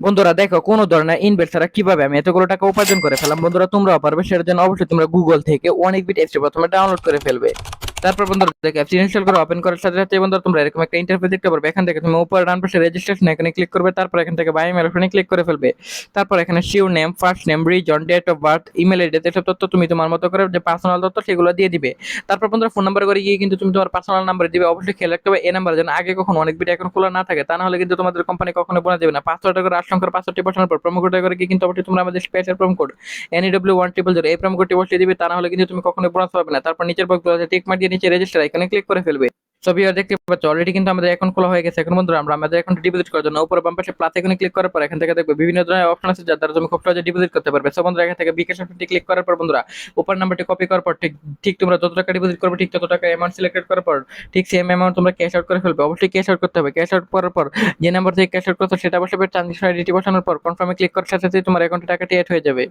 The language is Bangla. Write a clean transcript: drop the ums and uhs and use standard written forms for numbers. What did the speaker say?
বন্ধুরা দেখো কোনো ধরনের ইনভেস্ট ছাড়া কিভাবে আমি এতগুলো টাকা উপার্জন করে ফেলাম। বন্ধুরা তোমরাও পারবে, সেটার জন্য অবশ্যই তোমরা গুগল থেকে অনেকবিট অ্যাপসটি প্রথমে ডাউনলোড করে ফেলবে। তারপর বন্ধুরা দেখো অ্যাপসটি ইনস্টল করে ওপেন করার সাথে সাথে বন্ধুরা তোমরা এরকম একটা ইন্টারফেস দেখতে পারবে। এখান থেকে তুমি উপরে ডান পাশে রেজিস্ট্রেশন এখানে ক্লিক করবে, তারপর এখান থেকে বাই মেল অপশনে ক্লিক করে ফেলবে। তারপর এখানে surname, first name, reason, date of birth, email ID, এসব তথ্য তুমি তোমার মতো করে যে পার্সোনাল তথ্য সেগুলো দিয়ে দিবে। তারপর বন্ধুরা ফোন নাম্বার করে গিয়ে কিন্তু তুমি তোমার পার্সোনাল নাম্বার দিবে। অবশ্যই খেয়াল রাখতে হবে এই নাম্বার যেন আগে কখনো অনেক বিট অ্যাকাউন্ট খোলা না থাকে, তা না হলে কিন্তু তোমাদের কোম্পানি কখনো বোনাস দেবে না। 500 টাকা করে আশঙ্কার 500টি বসানোর পর প্রোমো কোড করে গিয়ে কিন্তু অবশ্যই তোমরা আমাদের স্পেশাল প্রোমো কোড NEW1000 এই প্রোমো কোডটি বসিয়ে দিবে, তা না হলে কিন্তু তুমি কখনো বোনাস পাবে না। তারপর নিচের বক্সগুলোতে টিক মার দিয়ে নিচে রেজিস্টার আইকনে ক্লিক করে ফেলবে। ছবি আর দেখতে পাচ্ছ অলরেডি কিন্তু আমাদের অ্যাকাউন্ট খোলা হয়ে গেছে। এখন বন্ধুরা আমরা আমাদের অ্যাকাউন্ট ডিপোজিট করার জন্য উপরে বাম পাশে প্লাস আইকনে ক্লিক করার পর এখান থেকে দেখবে বিভিন্ন ধরনের অপশন আছে যার দ্বারা তুমি খুব সহজে ডিপোজিট করতে পারবে। সো বন্ধুরা এখান থেকে বিকাশ অপশনটি ক্লিক করার পর বন্ধুরা উপর নাম্বারটি কপি করার পর ঠিক ঠিক তোমরা যত টাকা ডিপোজিট করবে ঠিক তত টাকা অ্যামাউন্ট সিলেক্ট করার পর ঠিক সেম অ্যামাউন্ট তোমরা ক্যাশ আউট করে ফেলবে। অবশ্যই ক্যাশ আউট করতে হবে। ক্যাশ আউট করার পর যে নাম্বার থেকে ক্যাশ আউট করছো সেটা বসাবে, ট্রানজাকশন আইডিটি বসানোর পর কনফার্মে ক্লিক করার সাথে সাথে তোমার অ্যাকাউন্টে টাকাটি অ্যাড হয়ে যাবে।